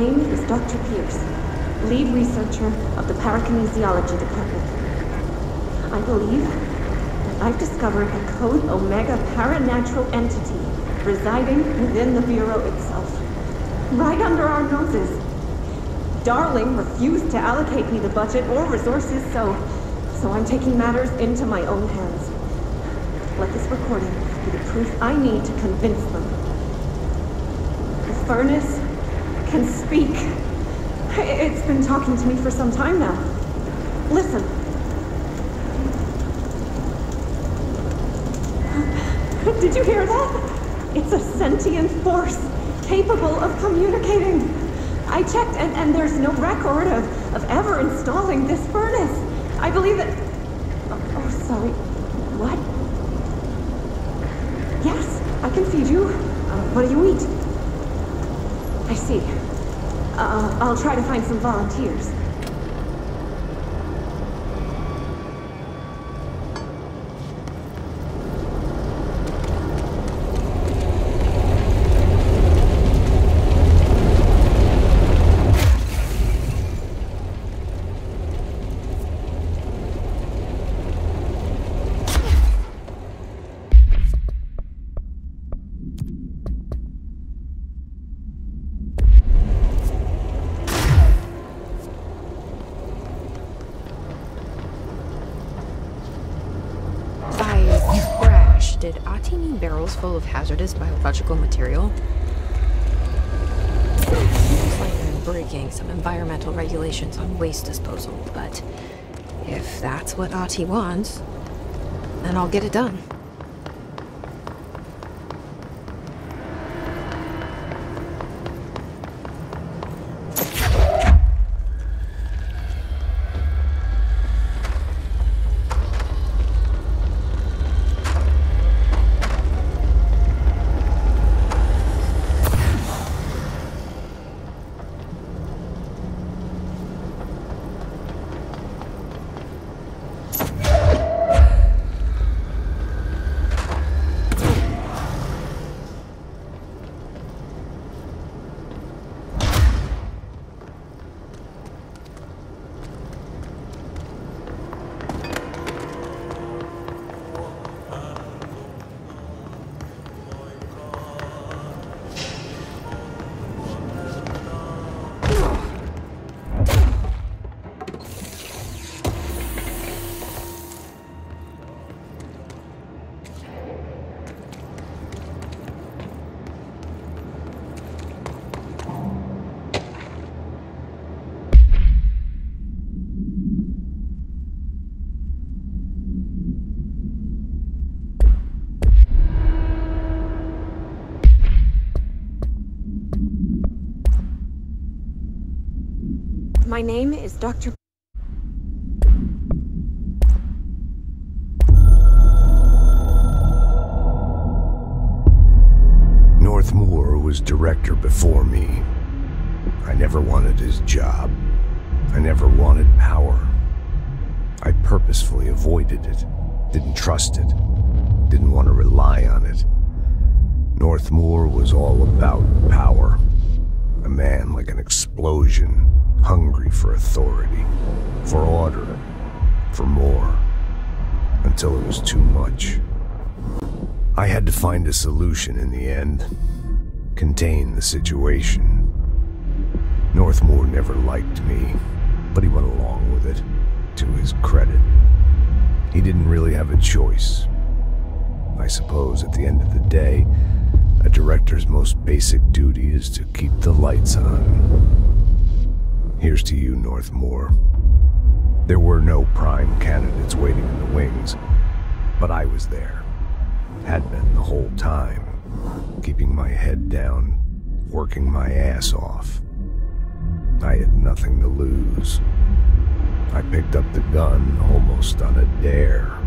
name is Dr. Pierce, lead researcher of the Parakinesiology Department. I believe that I've discovered a Code Omega paranatural entity residing within the Bureau itself, right under our noses. Darling refused to allocate me the budget or resources, so I'm taking matters into my own hands. Let this recording be the proof I need to convince them. The furnace can speak. It's been talking to me for some time now. Listen. Did you hear that? It's a sentient force capable of communicating. I checked, and there's no record of ever installing this furnace. I believe that... Oh, sorry. What? Yes, I can feed you. What do you eat? I see. I'll try to find some volunteers. Did Ati mean barrels full of hazardous biological material? Looks like they're breaking some environmental regulations on waste disposal, but if that's what Ati wants, then I'll get it done. My name is Dr. Northmoor was director before me. I never wanted his job. I never wanted power. I purposefully avoided it, didn't trust it, didn't want to rely on it. Northmoor was all about power. A man like an explosion, hungry for authority, for order, for more, until it was too much. I had to find a solution in the end, contain the situation. Northmoor never liked me, but he went along with it, to his credit. He didn't really have a choice. I suppose at the end of the day, a director's most basic duty is to keep the lights on. Here's to you, Northmoor. There were no prime candidates waiting in the wings, but I was there. Had been the whole time, keeping my head down, working my ass off. I had nothing to lose. I picked up the gun almost on a dare.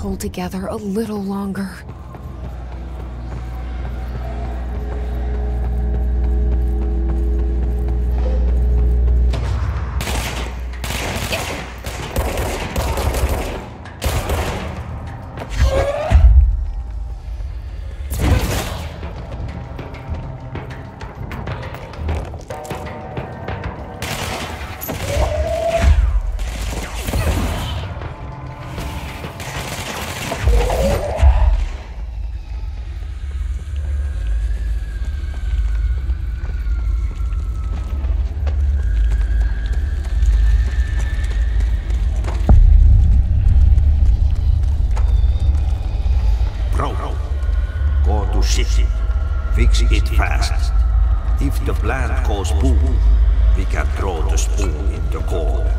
hold together a little longer. Fix it fast. If the plant goes boom, we can throw the spoon in the corner.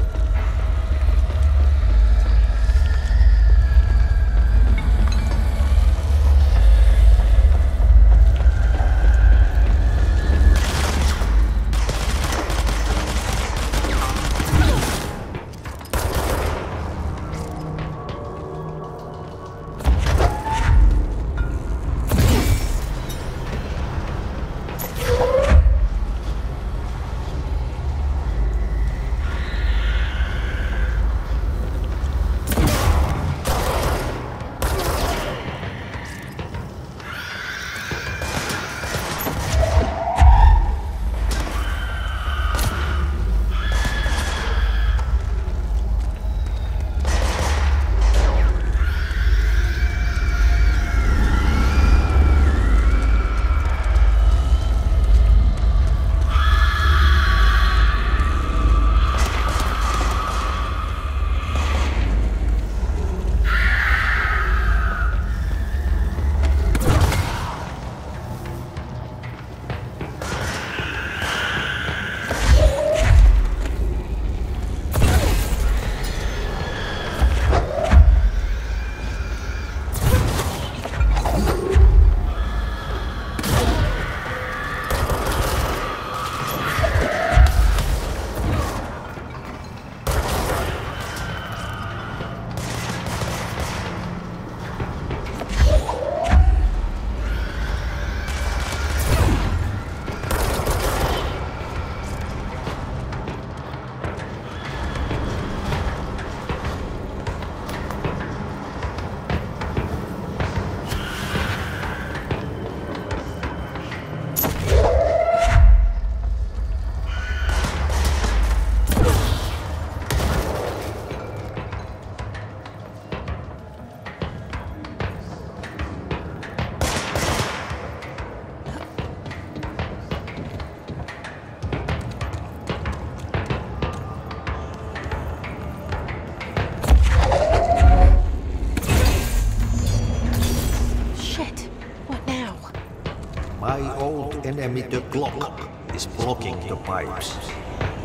Enemy, the clock, is blocking the pipes.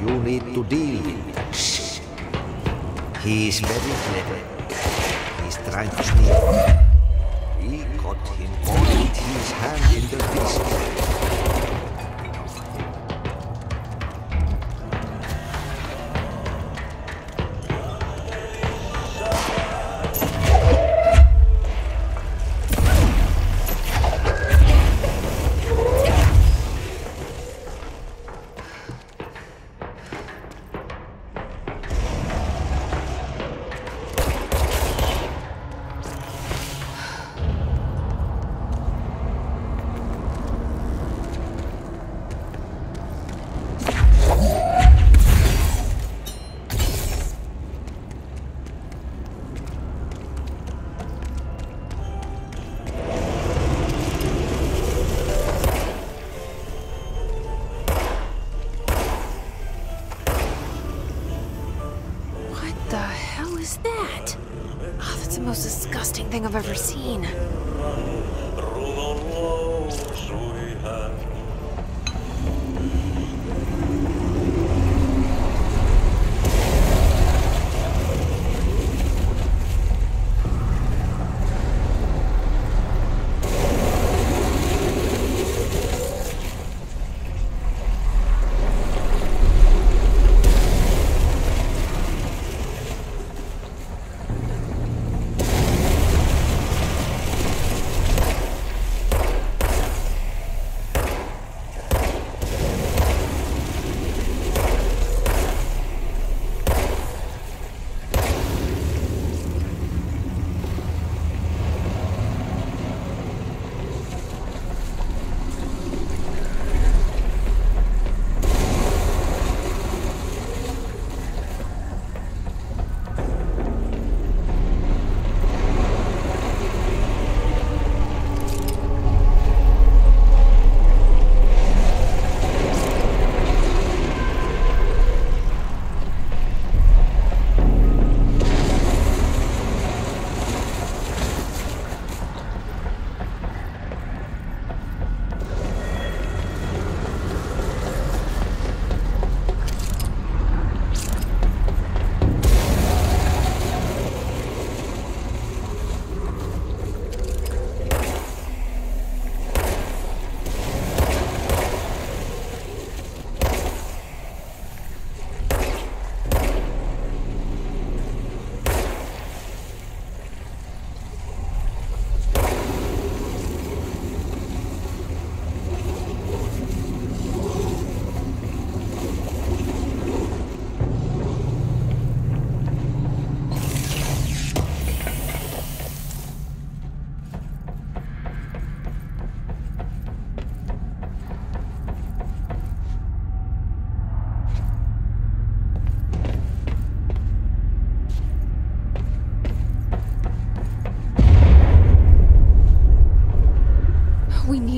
You need to deal with that shit. He is very clever. He's trying to sneak. We got him with his hand in the fist. That's the most disgusting thing I've ever seen.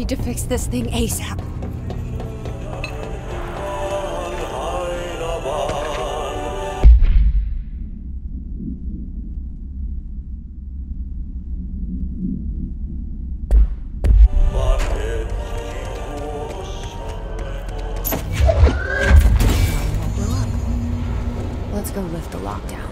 need to fix this thing ASAP. Let's go lift the lockdown.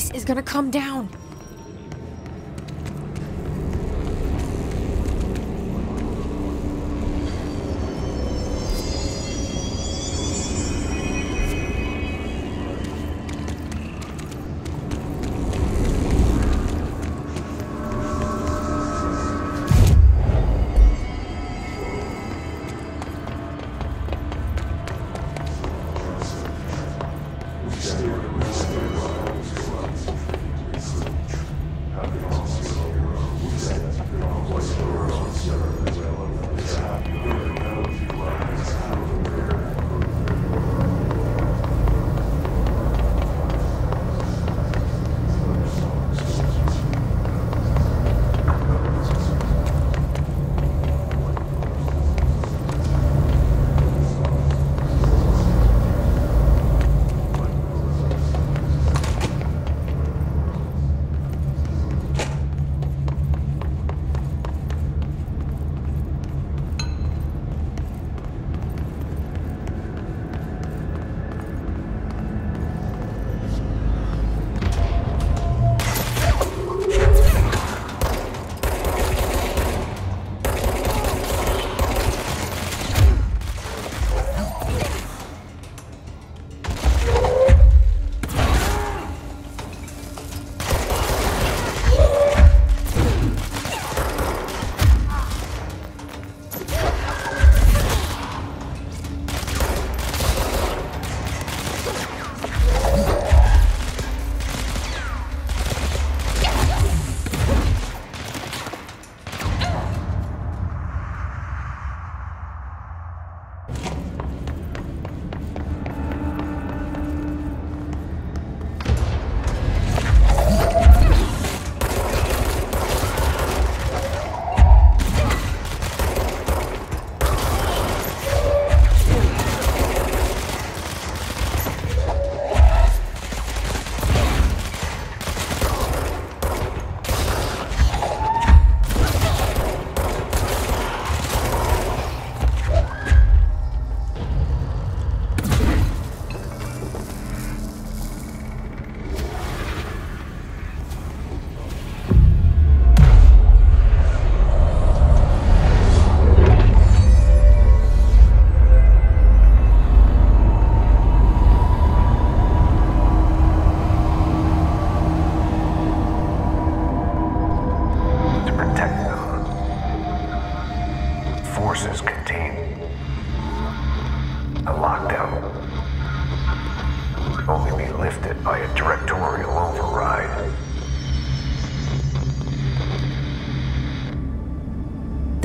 place is gonna come down.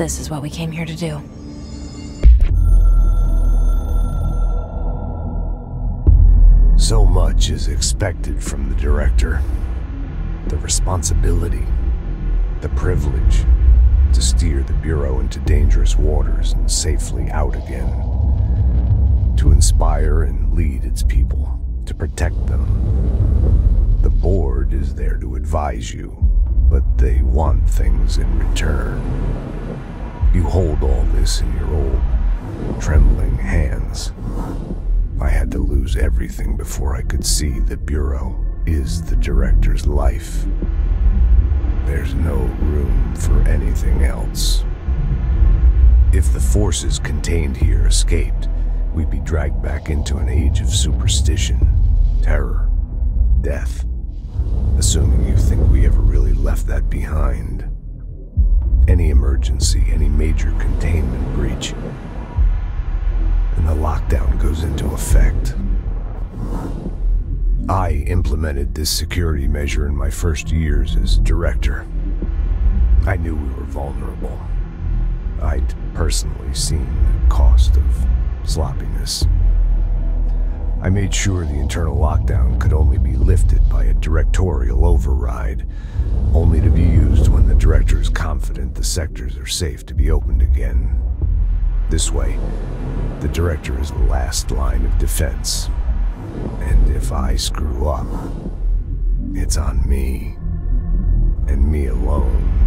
This is what we came here to do. So much is expected from the director. The responsibility, the privilege to steer the Bureau into dangerous waters and safely out again. To inspire and lead its people, to protect them. The board is there to advise you, but they want things in return. You hold all this in your old, trembling hands. I had to lose everything before I could see the Bureau is the director's life. There's no room for anything else. If the forces contained here escaped, we'd be dragged back into an age of superstition, terror, death. Assuming you think we ever really left that behind. Any emergency, any major containment breach, and the lockdown goes into effect. I implemented this security measure in my first years as director. I knew we were vulnerable. I'd personally seen the cost of sloppiness. I made sure the internal lockdown could only be lifted by a directorial override, only to be used when the director is confident the sectors are safe to be opened again. This way, the director is the last line of defense. And if I screw up, it's on me, and me alone.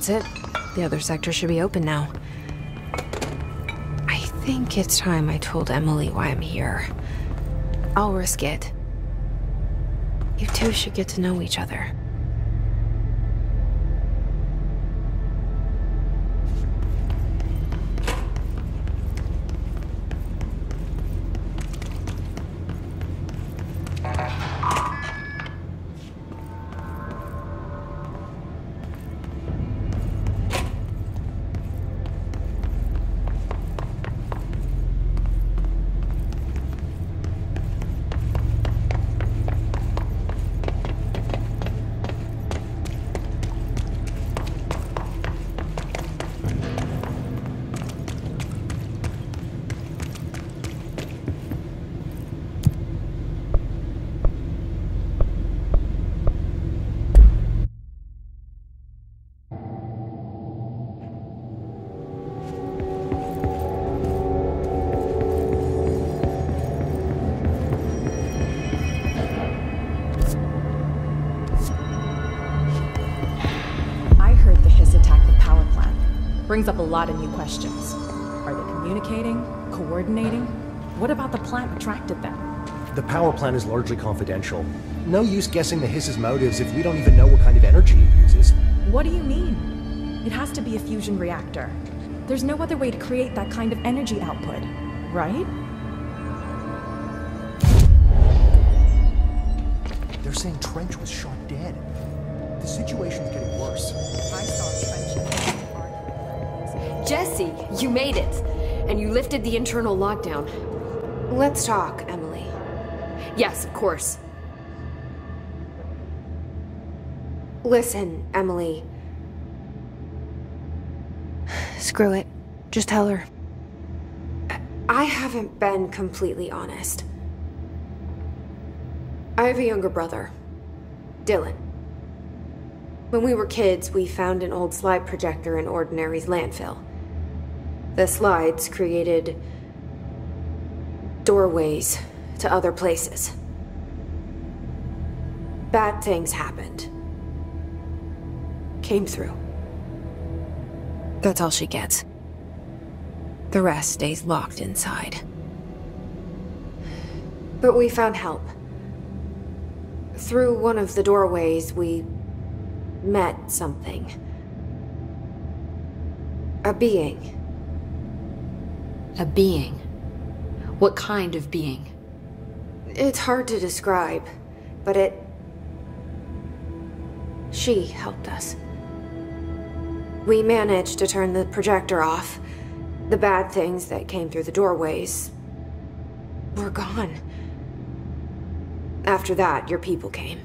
That's it. The other sector should be open now. I think it's time I told Emily why I'm here. I'll risk it. You two should get to know each other. Brings up a lot of new questions. Are they communicating? Coordinating? What about the plant attracted them? The power plant is largely confidential. No use guessing the hiss's motives if we don't even know what kind of energy it uses. What do you mean? It has to be a fusion reactor. There's no other way to create that kind of energy output, right? They're saying Trench was shot dead. The situation's getting worse. I saw Trench. Jesse, you made it! And you lifted the internal lockdown. Let's talk, Emily. Yes, of course. Listen, Emily. Screw it. Just tell her. I haven't been completely honest. I have a younger brother, Dylan. When we were kids, we found an old slide projector in Ordinary's landfill. The slides created doorways to other places. Bad things happened. Came through. That's all she gets. The rest stays locked inside. But we found help. Through one of the doorways, we met something. A being. A being? What kind of being? It's hard to describe, but she helped us. We managed to turn the projector off. The bad things that came through the doorways were gone. After that, your people came.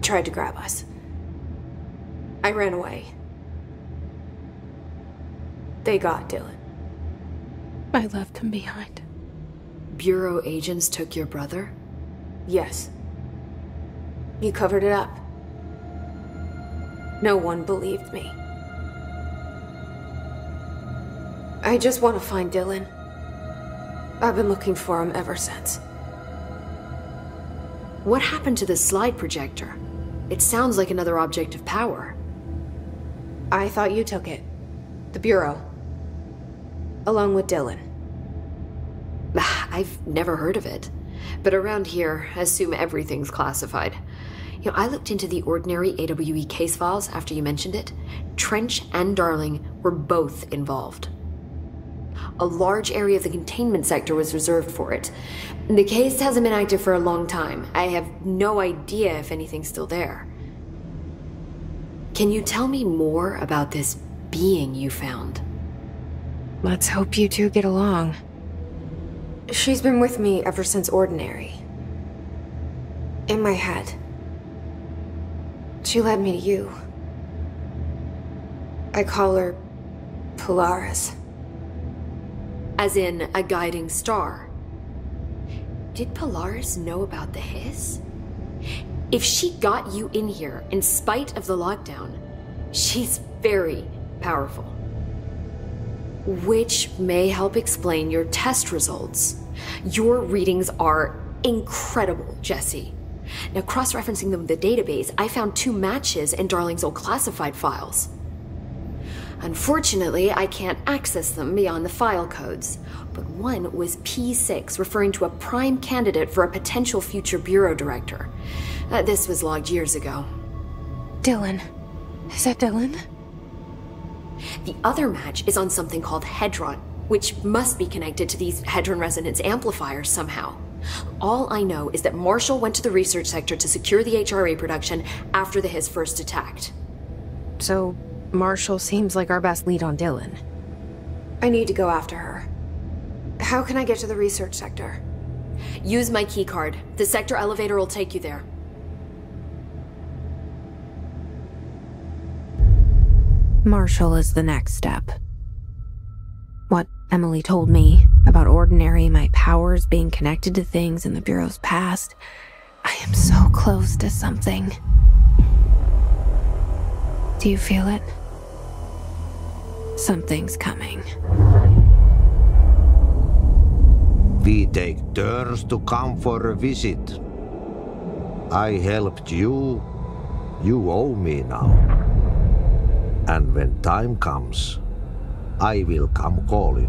Tried to grab us. I ran away. They got Dylan. I left him behind. Bureau agents took your brother? Yes. You covered it up. No one believed me. I just want to find Dylan. I've been looking for him ever since. What happened to the slide projector? It sounds like another object of power. I thought you took it. The Bureau. Along with Dylan. I've never heard of it. But around here, I assume everything's classified. You know, I looked into the Ordinary AWE case files after you mentioned it. Trench and Darling were both involved. A large area of the containment sector was reserved for it. The case hasn't been active for a long time. I have no idea if anything's still there. Can you tell me more about this being you found? Let's hope you two get along. She's been with me ever since Ordinary. In my head. She led me to you. I call her Polaris. As in a guiding star. Did Polaris know about the hiss? If she got you in here in spite of the lockdown, she's very powerful. Which may help explain your test results. Your readings are incredible, Jesse. Now, cross-referencing them with the database, I found 2 matches in Darling's old classified files. Unfortunately, I can't access them beyond the file codes. But one was P6, referring to a prime candidate for a potential future bureau director. This was logged years ago. Dylan. Is that Dylan? The other match is on something called Hedron, which must be connected to these Hedron resonance amplifiers somehow. All I know is that Marshall went to the research sector to secure the HRA production after the Hiss first attacked. So, Marshall seems like our best lead on Dylan. I need to go after her. How can I get to the research sector? Use my keycard. The sector elevator will take you there. Marshall is the next step. What Emily told me about Ordinary, my powers being connected to things in the Bureau's past, I am so close to something. Do you feel it? Something's coming. We take turns to come for a visit. I helped you. You owe me now. And when time comes, I will come calling.